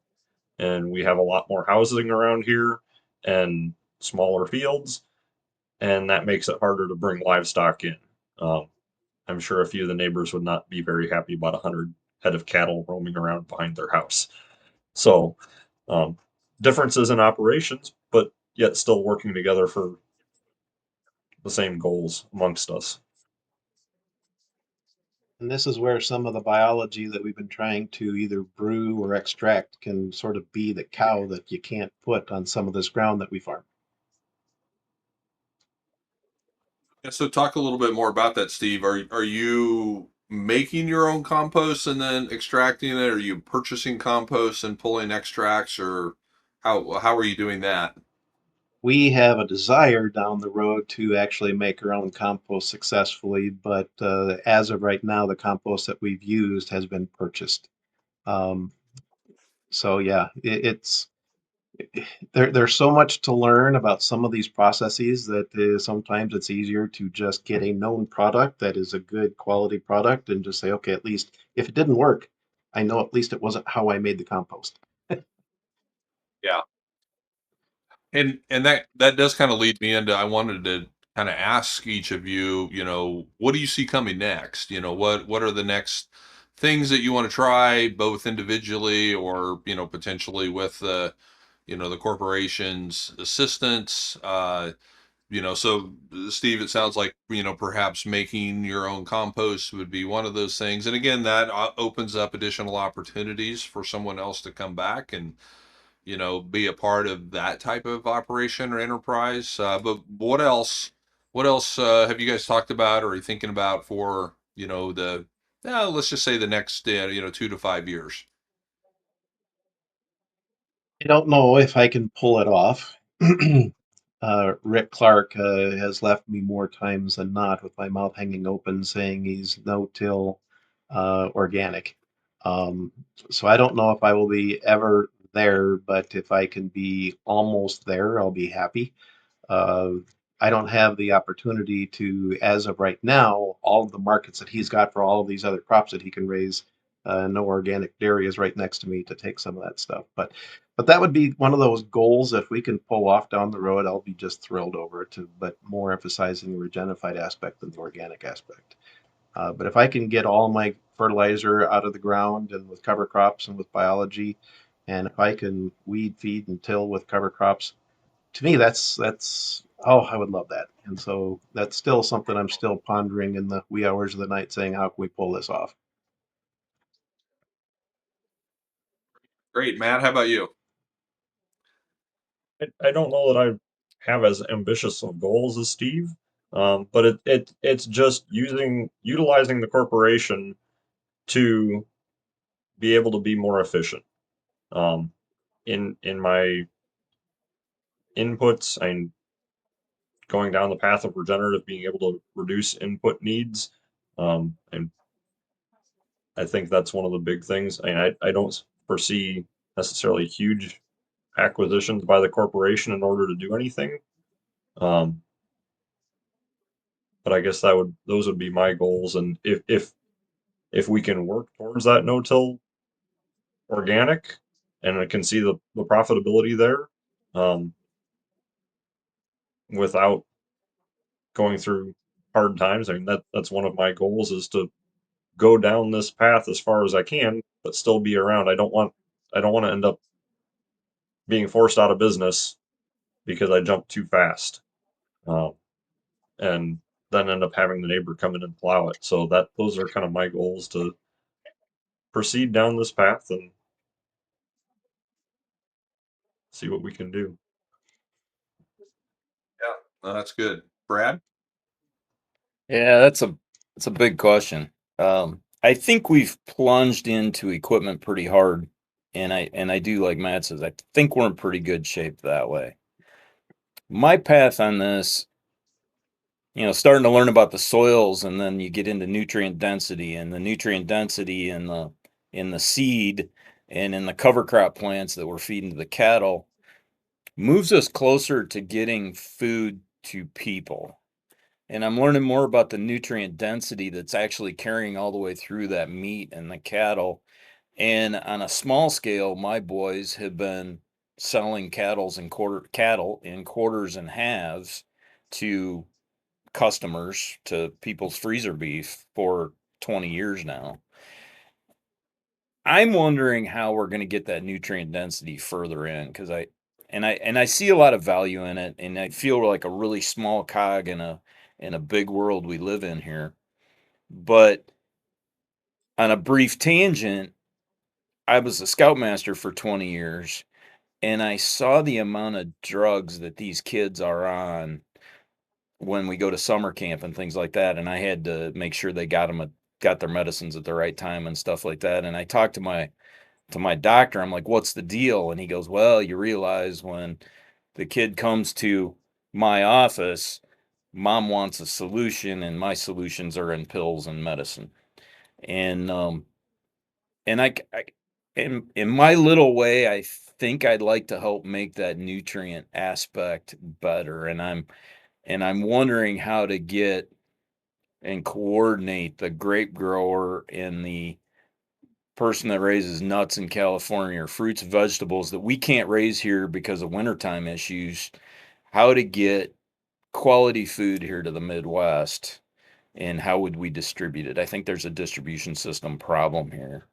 and we have a lot more housing around here and smaller fields, and that makes it harder to bring livestock in. Um, I'm sure a few of the neighbors would not be very happy about 100 head of cattle roaming around behind their house. So, um, differences in operations, but yet still working together for the same goals amongst us. And this is where some of the biology that we've been trying to either brew or extract can sort of be the cow that you can't put on some of this ground that we farm. Yeah, so talk a little bit more about that, Steve. Are you making your own compost and then extracting it? Are you purchasing compost and pulling extracts, or how are you doing that? We have a desire down the road to actually make our own compost successfully, but as of right now, the compost that we've used has been purchased. Um, so yeah, it's there's so much to learn about some of these processes that sometimes it's easier to just get a known product that is a good quality product and just say, okay, at least if it didn't work, I know at least it wasn't how I made the compost. Yeah. And that does kind of lead me into, I wanted to kind of ask each of you, what do you see coming next? What are the next things that you want to try, both individually or, potentially with the corporation's assistance? So Steve, it sounds like, perhaps making your own compost would be one of those things. And again, that opens up additional opportunities for someone else to come back and, be a part of that type of operation or enterprise. But what else have you guys talked about or are you thinking about for, let's just say the next, 2 to 5 years? I don't know if I can pull it off. Rick Clark has left me more times than not with my mouth hanging open saying he's no-till organic. Um, so I don't know if I will be ever there, but if I can be almost there, I'll be happy. Uh, I don't have the opportunity to, as of right now, all of the markets that he's got for all of these other crops that he can raise. No organic dairy is right next to me to take some of that stuff. But that would be one of those goals. If we can pull off down the road, I'll be just thrilled over it. But more emphasizing the regenerified aspect than the organic aspect. But if I can get all my fertilizer out of the ground and with cover crops and with biology, and if I can weed, feed, and till with cover crops, to me that's oh, I would love that. And so that's still something I'm still pondering in the wee hours of the night, saying how can we pull this off. Great, Matt. How about you? I don't know that I have as ambitious of goals as Steve, but it's just utilizing the corporation to be able to be more efficient. Um, in my inputs, I'm going down the path of regenerative, being able to reduce input needs, and I think that's one of the big things. I don't foresee necessarily huge acquisitions by the corporation in order to do anything. Um, but I guess those would be my goals. And if we can work towards that no-till organic, and I can see the profitability there, um, without going through hard times. I mean that's one of my goals is to go down this path as far as I can, but still be around. I don't want to end up being forced out of business because I jumped too fast, um, and then end up having the neighbor come in and plow it. So that those are kind of my goals to proceed down this path and see what we can do. Yeah, no, that's good. Brad? Yeah, that's a big question. I think we've plunged into equipment pretty hard, and I do like Matt says. I think we're in pretty good shape that way. My path on this, starting to learn about the soils, and then you get into nutrient density, and the nutrient density in the seed and in the cover crop plants that we're feeding to the cattle moves us closer to getting food to people. And I'm learning more about the nutrient density that's actually carrying all the way through that meat and the cattle. And on a small scale, my boys have been selling cattle in quarters and halves to customers, to people's freezer beef for 20 years now. I'm wondering how we're going to get that nutrient density further in, because I see a lot of value in it, and I feel like a really small cog in a big world we live in here. But on a brief tangent, I was a scoutmaster for 20 years, and I saw the amount of drugs that these kids are on when we go to summer camp and things like that, and I had to make sure they got their medicines at the right time and stuff like that. And I talked to my doctor. I'm like, "What's the deal?" And he goes, "Well, you realize when the kid comes to my office, mom wants a solution, and my solutions are in pills and medicine." And I in my little way, I think I'd like to help make that nutrient aspect better. And I'm wondering how to get and coordinate the grape grower and the person that raises nuts in California or fruits and vegetables that we can't raise here because of wintertime issues, how to get quality food here to the Midwest and how would we distribute it? I think there's a distribution system problem here.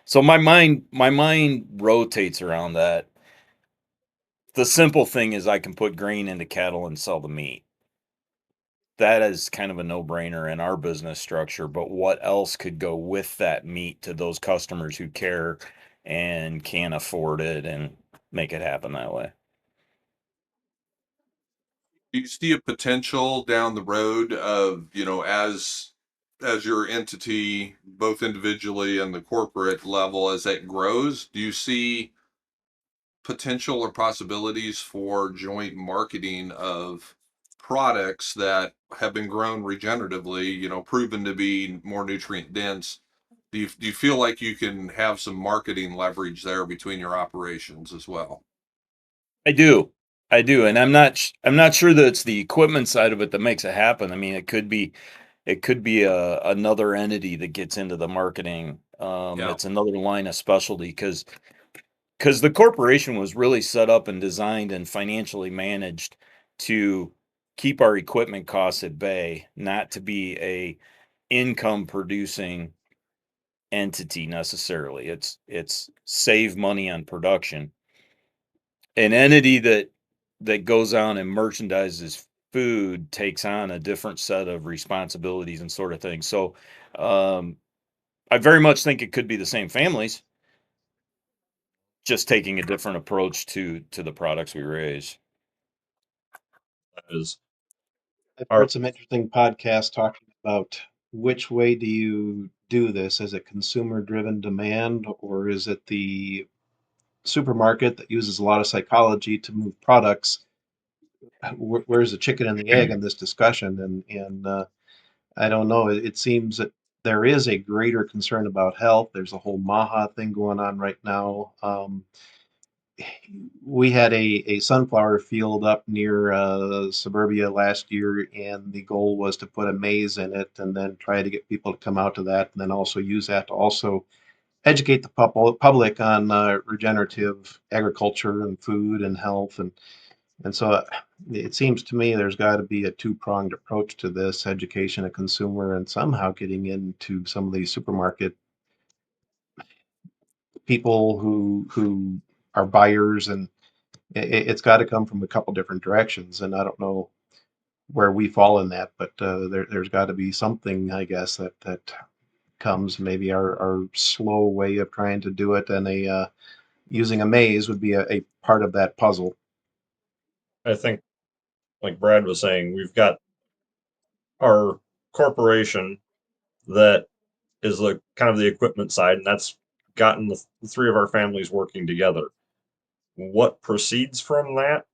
So my mind rotates around that. The simple thing is I can put grain into cattle and sell the meat. That is kind of a no-brainer in our business structure, but what else could go with that meat to those customers who care and can afford it and make it happen that way? Do you see a potential down the road of, as your entity, both individually and the corporate level, as it grows, do you see potential or possibilities for joint marketing of products that have been grown regeneratively, proven to be more nutrient dense? Do you feel like you can have some marketing leverage there between your operations as well? I do. I do, and I'm not sure that it's the equipment side of it that makes it happen. I mean, it could be another entity that gets into the marketing. Yeah. It's another line of specialty because the corporation was really set up and designed and financially managed to keep our equipment costs at bay, not to be a income producing entity necessarily. It's save money on production. An entity that goes on and merchandises food takes on a different set of responsibilities and sort of things. So um, I very much think it could be the same families, just taking a different approach to the products we raise. That is I've our, heard some interesting podcasts talking about which way do you do this? Is it consumer-driven demand, or is it the supermarket that uses a lot of psychology to move products? Where's the chicken and the egg in this discussion? And I don't know. It seems that there is a greater concern about health. There's a whole MAHA thing going on right now. We had a sunflower field up near suburbia last year, and the goal was to put a maze in it and then try to get people to come out to that, and then also use that to also educate the public on regenerative agriculture and food and health. And so it seems to me there's got to be a two-pronged approach to this: education of consumer and somehow getting into some of these supermarket people who are buyers, and it's got to come from a couple different directions. And I don't know where we fall in that, but there's got to be something, I guess, that comes. Maybe our slow way of trying to do it, and a using a maze would be a part of that puzzle. I think, like Brad was saying, we've got our corporation that is the kind of the equipment side, and that's gotten the three of our families working together. What proceeds from that,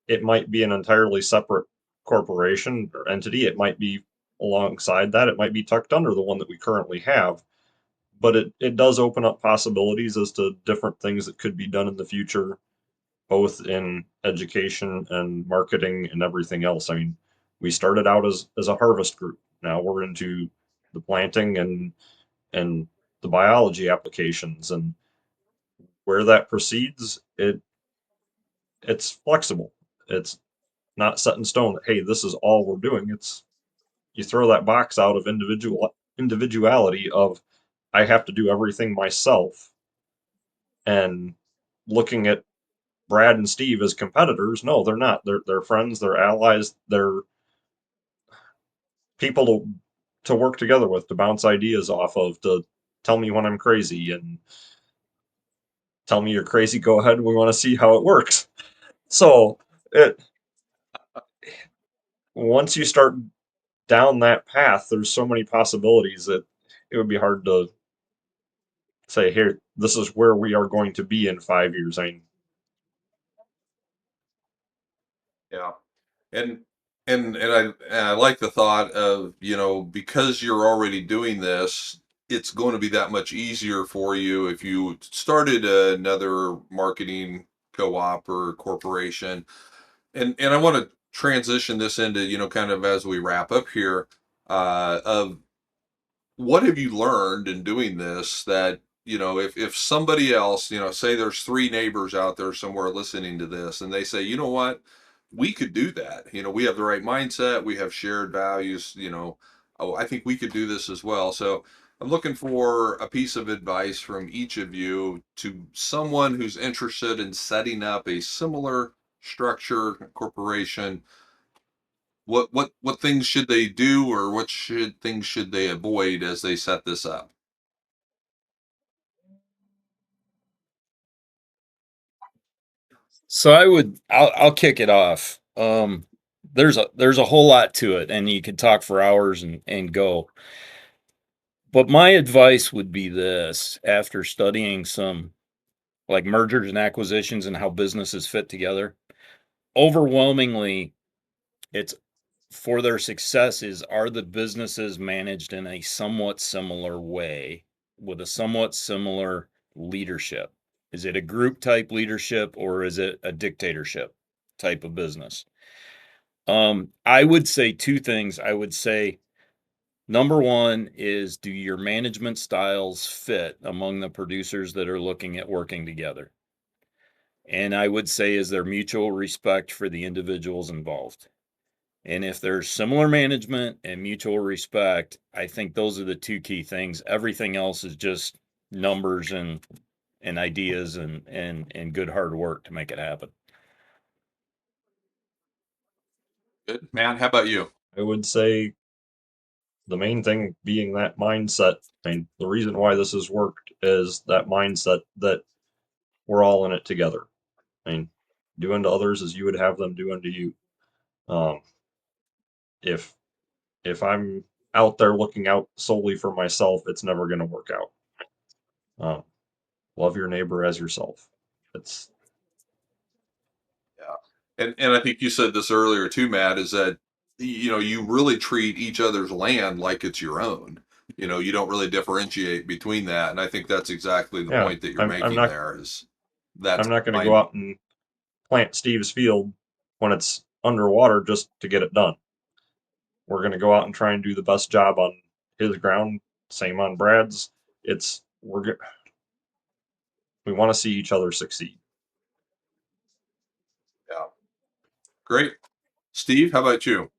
it might be an entirely separate corporation or entity. It might be alongside that. It might be tucked under the one that we currently have. But it does open up possibilities as to different things that could be done in the future, both in education and marketing and everything else. I mean, we started out as a harvest group. Now we're into the planting and the biology applications, and where that proceeds, it's flexible. It's not set in stone that, hey, this is all we're doing. It's you throw that box out of individuality of I have to do everything myself, and looking at Brad and Steve as competitors. No, they're not. They're friends, they're allies, they're people to work together with, to bounce ideas off of, to tell me when I'm crazy and tell me you're crazy. Go ahead. We want to see how it works. So it once you start down that path, there's so many possibilities that it would be hard to say, here, this is where we are going to be in 5 years. I mean, Yeah. And and I like the thought of, because you're already doing this, it's going to be that much easier for you if you started another marketing co-op or corporation. And I want to transition this into, kind of as we wrap up here, of what have you learned in doing this that, if somebody else, say there's three neighbors out there somewhere listening to this and they say, you know what, we could do that. We have the right mindset, we have shared values, oh, I think we could do this as well. So I'm looking for a piece of advice from each of you to someone who's interested in setting up a similar structure corporation. What things should they do, or what should things should they avoid as they set this up? So I'll kick it off. There's a whole lot to it, and you could talk for hours and go. But my advice would be this: after studying some like mergers and acquisitions and how businesses fit together, overwhelmingly, it's for their success is, are the businesses managed in a somewhat similar way with a somewhat similar leadership? Is it a group type leadership or is it a dictatorship type of business? I would say two things. I would say number one is, do your management styles fit among the producers that are looking at working together? And I would say, is there mutual respect for the individuals involved? And if there's similar management and mutual respect, I think those are the two key things. Everything else is just numbers and ideas and good hard work to make it happen. Good. Matt, how about you? I would say the main thing being that mindset. I mean, the reason why this has worked is that mindset that we're all in it together. I mean, do unto others as you would have them do unto you. Um, if if I'm out there looking out solely for myself, it's never going to work out. Um, love your neighbor as yourself. It's Yeah. And I think you said this earlier too, Matt, is that you really treat each other's land like it's your own. You don't really differentiate between that. And I think that's exactly the yeah. point that you're I'm making not there is that's I'm not going to go fine. out and plant Steve's field when it's underwater just to get it done. We're going to go out and try and do the best job on his ground. Same on Brad's. It's we want to see each other succeed. Yeah. Great. Steve, how about you?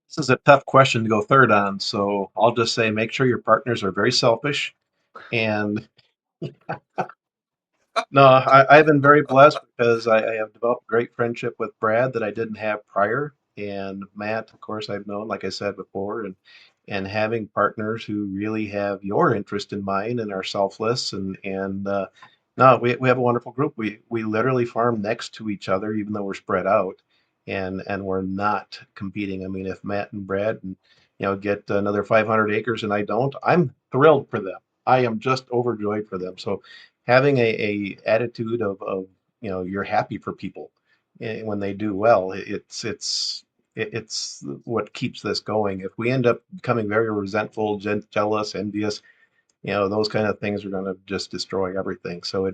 This is a tough question to go third on, so I'll just say make sure your partners are very selfish. And no, I've been very blessed because I have developed great friendship with Brad that I didn't have prior. And Matt, of course, I've known, like I said before, and having partners who really have your interest in mind and are selfless and no, we have a wonderful group. We literally farm next to each other, even though we're spread out, and we're not competing. I mean, if Matt and Brad and get another 500 acres and I don't, I'm thrilled for them. I am just overjoyed for them. So having a attitude of you're happy for people when they do well, it's what keeps this going. If we end up becoming very resentful, jealous, envious, those kind of things are going to just destroy everything. So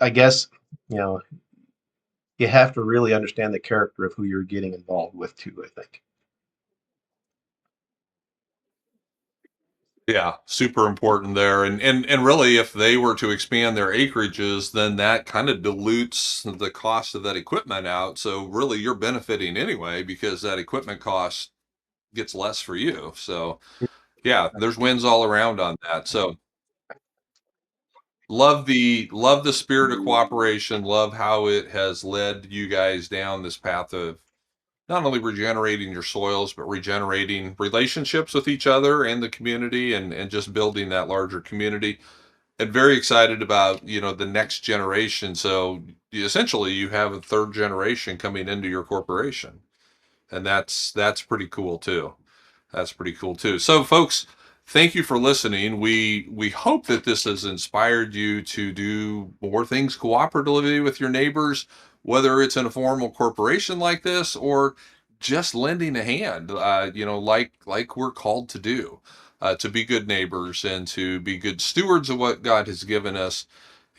I guess, you know, you have to really understand the character of who you're getting involved with too, I think. Yeah, super important there. And really, if they were to expand their acreages, then that kind of dilutes the cost of that equipment out. So really, you're benefiting anyway because that equipment cost gets less for you. So yeah, there's wins all around on that. So love the spirit of cooperation. Love how it has led you guys down this path of not only regenerating your soils, but regenerating relationships with each other and the community, and just building that larger community. And very excited about, the next generation. So essentially you have a third generation coming into your corporation. And that's pretty cool too. That's pretty cool too. So, folks, thank you for listening. We hope that this has inspired you to do more things cooperatively with your neighbors, whether it's in a formal corporation like this or just lending a hand. Like we're called to do, to be good neighbors and to be good stewards of what God has given us.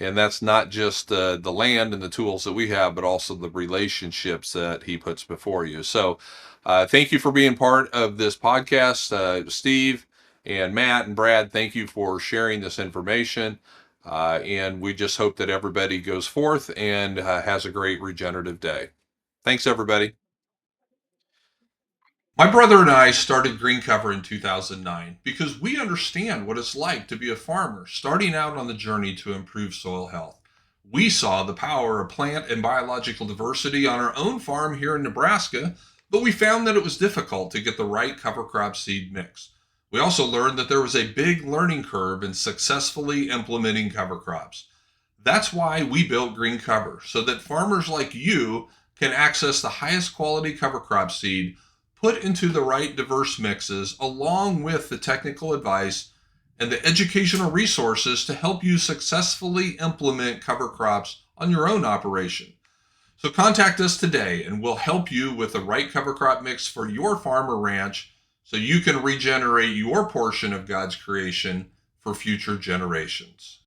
And that's not just the land and the tools that we have, but also the relationships that He puts before you. So, thank you for being part of this podcast, Steve and Matt and Brad. Thank you for sharing this information. And we just hope that everybody goes forth and has a great regenerative day. Thanks, everybody. My brother and I started Green Cover in 2009 because we understand what it's like to be a farmer starting out on the journey to improve soil health. We saw the power of plant and biological diversity on our own farm here in Nebraska, but we found that it was difficult to get the right cover crop seed mix. We also learned that there was a big learning curve in successfully implementing cover crops. That's why we built Green Cover, so that farmers like you can access the highest quality cover crop seed put into the right diverse mixes, along with the technical advice and the educational resources to help you successfully implement cover crops on your own operation. So contact us today and we'll help you with the right cover crop mix for your farm or ranch so you can regenerate your portion of God's creation for future generations.